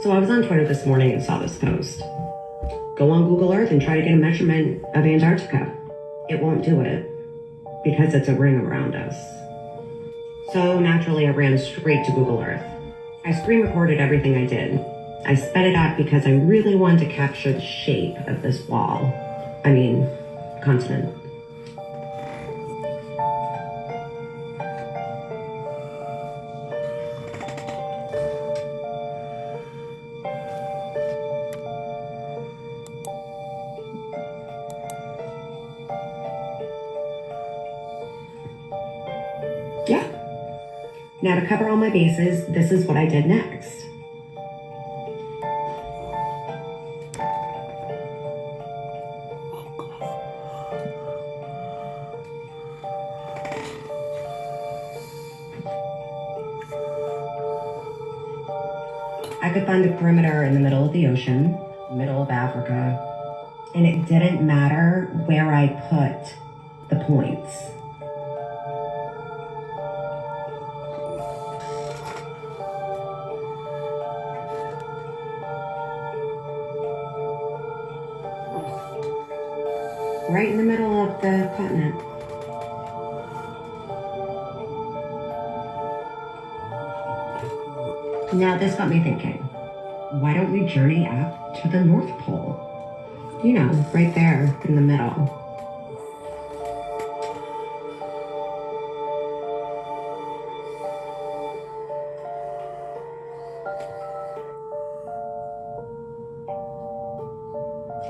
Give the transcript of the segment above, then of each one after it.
So I was on Twitter this morning and saw this post. Go on Google Earth and try to get a measurement of Antarctica. It won't do it because it's a ring around us. So naturally I ran straight to Google Earth. I screen recorded everything I did. I sped it up because I really wanted to capture the shape of this wall. Continent. Yeah. Now to cover all my bases, this is what I did next. I could find the perimeter in the middle of the ocean, middle of Africa, and it didn't matter where I put the points. Right in the middle of the continent. Now this got me thinking, why don't we journey up to the North Pole? You know, right there in the middle.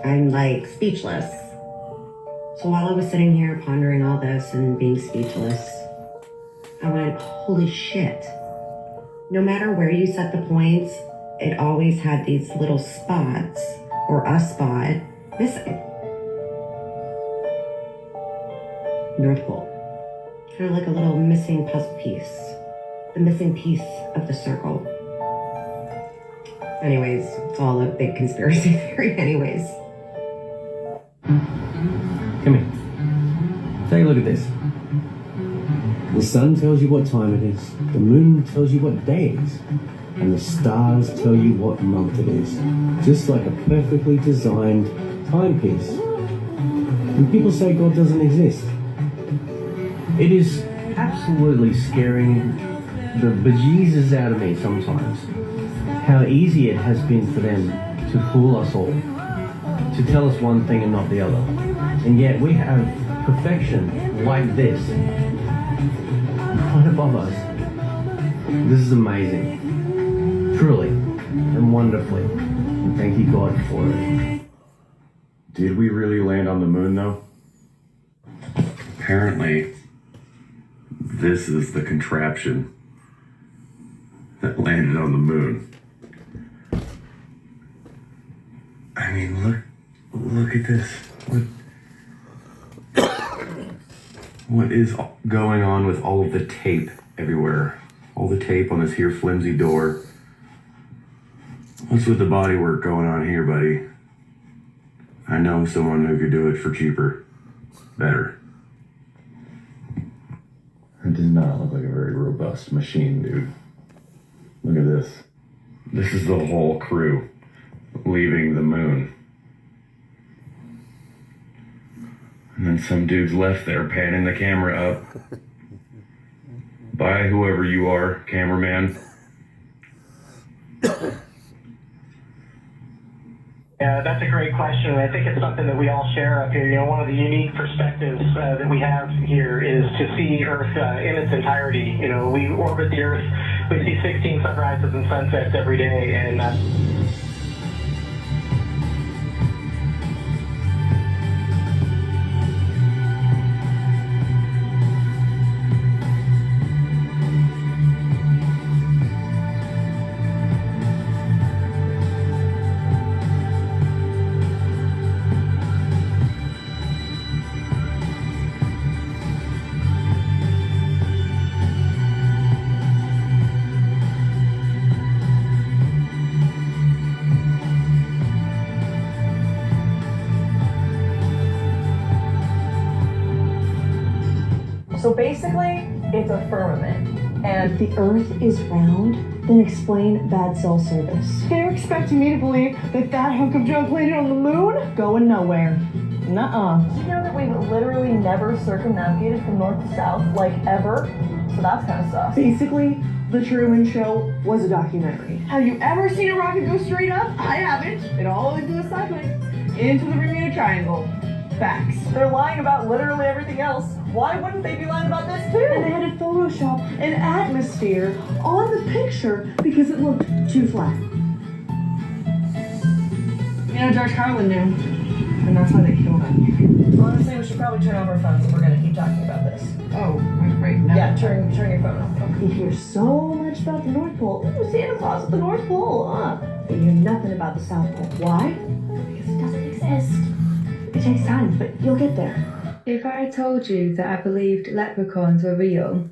I'm like speechless. So while I was sitting here pondering all this and being speechless, I went, holy shit. No matter where you set the points, it always had these little spots, or a spot, missing. North Pole. Kind of like a little missing puzzle piece. The missing piece of the circle. Anyways, it's all a big conspiracy theory anyways. Come here. Take a look at this. The sun tells you what time it is, the moon tells you what day it is, and the stars tell you what month it is. Just like a perfectly designed timepiece. And people say God doesn't exist. It is absolutely scaring the bejesus out of me sometimes how easy it has been for them to fool us all, to tell us one thing and not the other. And yet we have perfection like this right above us. This is amazing. Truly and wonderfully. And thank you, God, for it. Did we really land on the moon, though? Apparently, this is the contraption that landed on the moon. I mean, look at this. What is going on with all of the tape everywhere? All the tape on this here flimsy door. What's with the bodywork going on here, buddy? I know someone who could do it for cheaper. Better. It does not look like a very robust machine, dude. Look at this. This is the whole crew leaving the moon. And then some dude's left there panning the camera up. Bye, whoever you are, cameraman. Yeah, that's a great question. I think it's something that we all share up here. You know, one of the unique perspectives that we have here is to see Earth in its entirety. You know, we orbit the Earth, we see 16 sunrises and sunsets every day, and So basically, it's a firmament. And If the Earth is round, Then explain bad cell service. They're expecting me to believe that hunk of junk landed on the moon? Going nowhere. Nuh-uh. Did you know that we've literally never circumnavigated from north to south, like ever? So that's kind of sus. Basically, The Truman Show was a documentary. Have you ever seen a rocket go straight up? I haven't. It always goes sideways into the Bermuda Triangle. Facts. They're lying about literally everything else. Why wouldn't they be lying about this And too? they had to Photoshop an atmosphere on the picture because it looked too flat. You know, George Carlin knew. And that's why they killed him. Honestly, we should probably turn off our phones if we're gonna keep talking about this. Oh, right now. Yeah, turn your phone off. You hear so much about the North Pole. Ooh, Santa Claus at the North Pole, but you hear nothing about the South Pole. Why? Because it doesn't exist. It takes time, but you'll get there. If I told you that I believed leprechauns were real,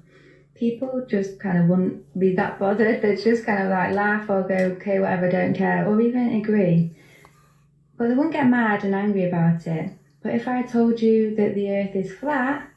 people just kind of wouldn't be that bothered. They'd just kind of like laugh or go, okay, whatever, don't care, or even agree. But they wouldn't get mad and angry about it. But if I told you that the earth is flat,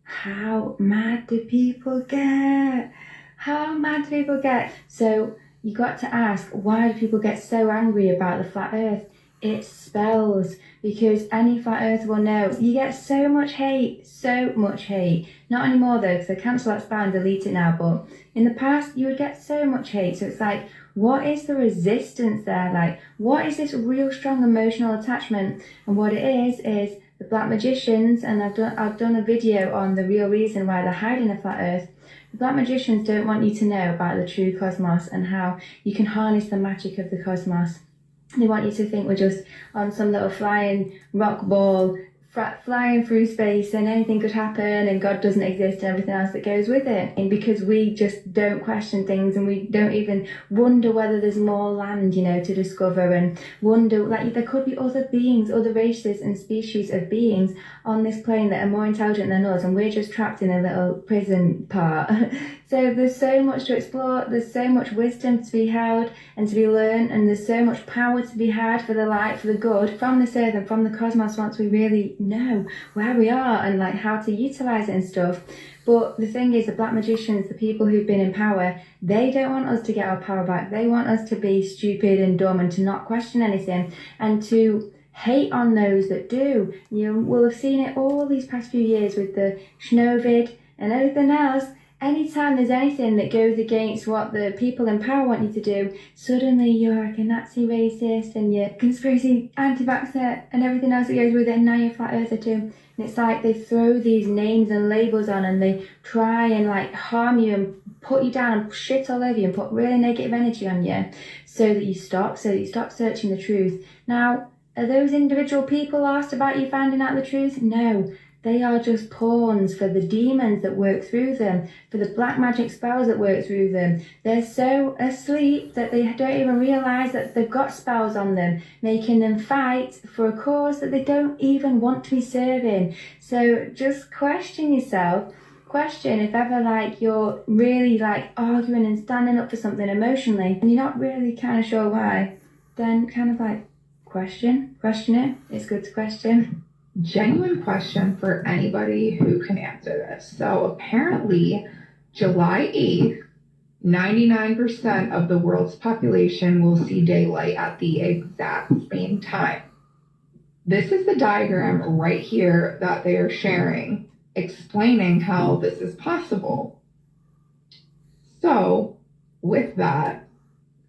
how mad do people get? How mad do people get? So you got to ask, why do people get so angry about the flat earth? It spells, because any flat earth will know. You get so much hate, so much hate. Not anymore though, because they cancel that spell and delete it now, but in the past you would get so much hate. So it's like, what is the resistance there? Like, what is this real strong emotional attachment? And what it is the black magicians, and I've done a video on the real reason why they're hiding the flat earth. The black magicians don't want you to know about the true cosmos and how you can harness the magic of the cosmos. They want you to think we're just on some little flying rock ball, flying through space, and anything could happen, and God doesn't exist and everything else that goes with it. And because we just don't question things, and we don't even wonder whether there's more land, to discover, and wonder, like, there could be other beings, other races and species of beings on this plane that are more intelligent than us, and we're just trapped in a little prison part. So there's so much to explore, there's so much wisdom to be held and to be learned, and there's so much power to be had for the light, for the good, from this earth and from the cosmos once we really know where we are and like how to utilize it and stuff. But the thing is, the black magicians, the people who've been in power, they don't want us to get our power back. They want us to be stupid and dumb and to not question anything and to hate on those that do. You will have seen it all these past few years with the Schnovid and everything else. Anytime there's anything that goes against what the people in power want you to do, suddenly you're like a Nazi racist and you're conspiracy anti-vaxxer and everything else that goes with it, and now you're flat earther too. And it's like they throw these names and labels on, and they try and like harm you and put you down and shit all over you and put really negative energy on you so that you stop searching the truth. Now, are those individual people asked about you finding out the truth? No. They are just pawns for the demons that work through them, for the black magic spells that work through them. They're so asleep that they don't even realise that they've got spells on them, making them fight for a cause that they don't even want to be serving. So just question yourself. Question if ever like you're really like arguing and standing up for something emotionally and you're not really kind of sure why, then kind of like question it. It's good to question. Genuine question for anybody who can answer this. So apparently, July 8th, 99% of the world's population will see daylight at the exact same time. This is the diagram right here that they are sharing, explaining how this is possible. So, with that,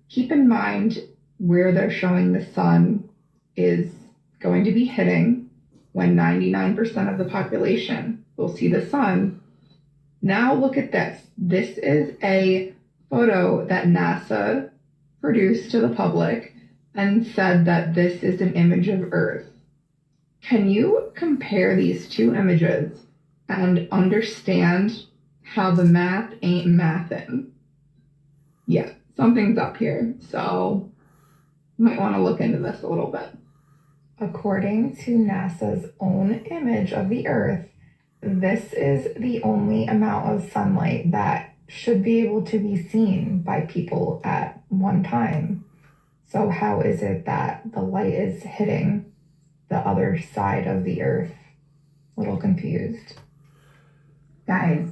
keep in mind where they're showing the sun is going to be hitting when 99% of the population will see the sun. Now look at this. This is a photo that NASA produced to the public and said that this is an image of Earth. Can you compare these two images and understand how the math ain't mathin'? Yeah, something's up here, so you might want to look into this a little bit. According to NASA's own image of the Earth, this is the only amount of sunlight that should be able to be seen by people at one time. So how is it that the light is hitting the other side of the Earth? A little confused. Guys,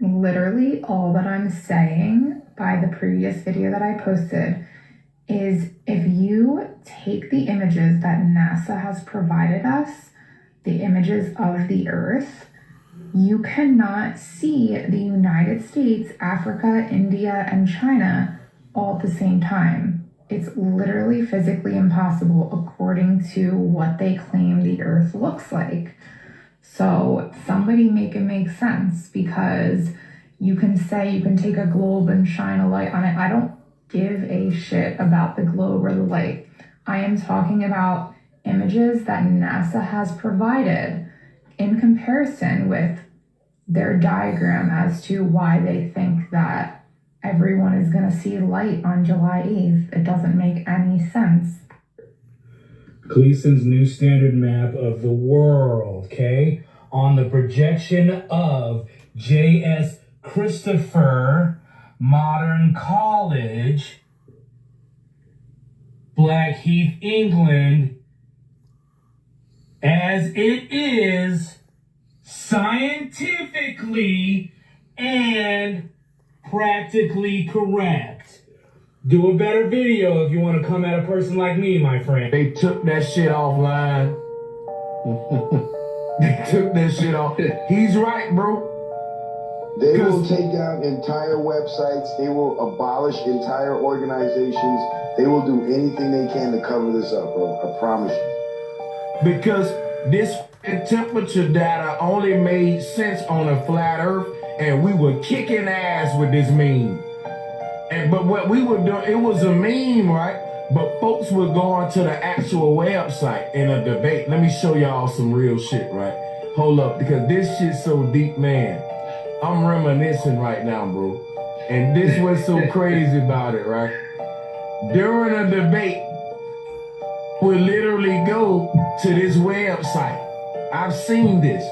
literally all that I'm saying by the previous video that I posted is if you take the images that NASA has provided us, the images of the Earth, you cannot see the United States, Africa, India, and China all at the same time. It's literally physically impossible according to what they claim the Earth looks like. So somebody make it make sense, because you can say you can take a globe and shine a light on it. I don't give a shit about the globe or the light. I am talking about images that NASA has provided in comparison with their diagram as to why they think that everyone is going to see light on July 8th. It doesn't make any sense. Gleason's new standard map of the world, okay? On the projection of J.S. Christopher Modern College, Blackheath, England, as it is scientifically and practically correct. Do a better video if you want to come at a person like me, my friend. They took that shit offline. They took that shit off. He's right, bro. They will take down entire websites. They will abolish entire organizations. They will do anything they can to cover this up, bro. I promise you. Because this temperature data only made sense on a flat earth, and we were kicking ass with this meme. But what we were doing, it was a meme, right? But folks were going to the actual website in a debate. Let me show y'all some real shit, right? Hold up, because this shit's so deep, man. I'm reminiscing right now, bro. And this was so crazy about it, right? During a debate, we literally go to this website. I've seen this.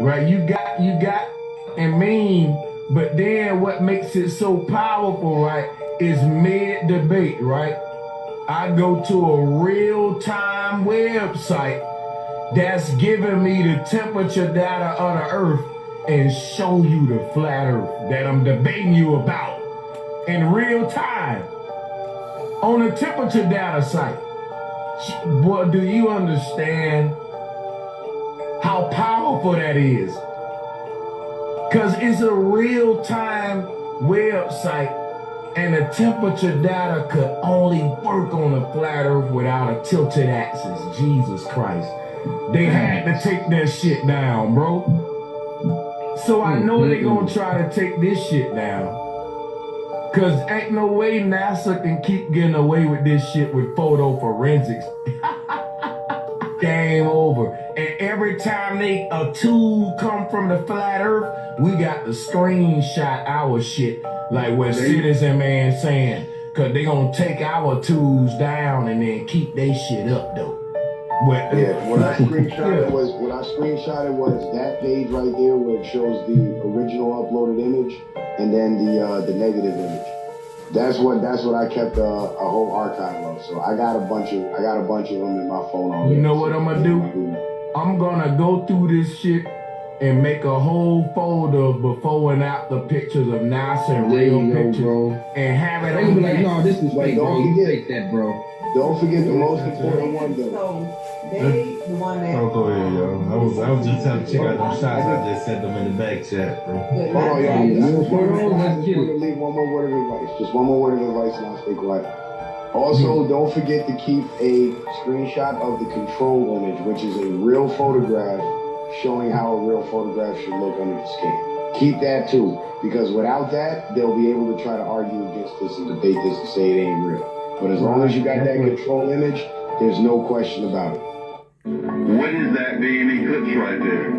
Right? You got and meme, but then what makes it so powerful, right, is mid-debate, right? I go to a real-time website that's giving me the temperature data of the Earth and show you the flat Earth that I'm debating you about in real time on a temperature data site. Boy, do you understand how powerful that is? Because it's a real-time website, and the temperature data could only work on a flat Earth without a tilted axis. Jesus Christ. They had to take that shit down, bro. So I know they're going to try to take this shit down. Because ain't no way NASA can keep getting away with this shit with photo forensics. Game over. And every time a tool come from the flat Earth, we got to screenshot our shit like what Citizen Man saying. Because they going to take our tools down and then keep they shit up, though. But, what I screenshotted was that page right there where it shows the original uploaded image and then the negative image. That's what I kept a whole archive of. So I got a bunch of them in my phone already. You know what I'm gonna do? I'm gonna go through this shit and make a whole folder of before and after pictures of NASA and real pictures, bro. And have it on like, no, this is fake, bro. You fake that, bro. Don't forget the most important one, though. Go ahead, yo. I was just telling check out them shots. I just sent them in the back chat, bro. Hold on, y'all. I just want to leave one more word of advice. Just one more word of advice, and I'll stay quiet. Also, don't forget to keep a screenshot of the control image, which is a real photograph showing how a real photograph should look under the scan. Keep that too, because without that, they'll be able to try to argue against this and debate this and say it ain't real. But as long as you got that control image, there's no question about it. What is that being eclipsed right there?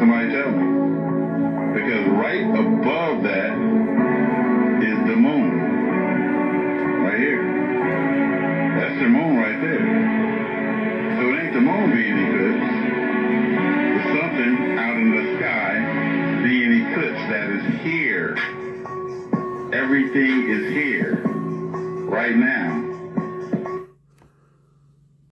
Somebody tell me. Because right above that is the moon. Right here. That's the moon right there. So it ain't the moon being eclipsed. It's something out in the sky being eclipsed that is here. Everything is here right now.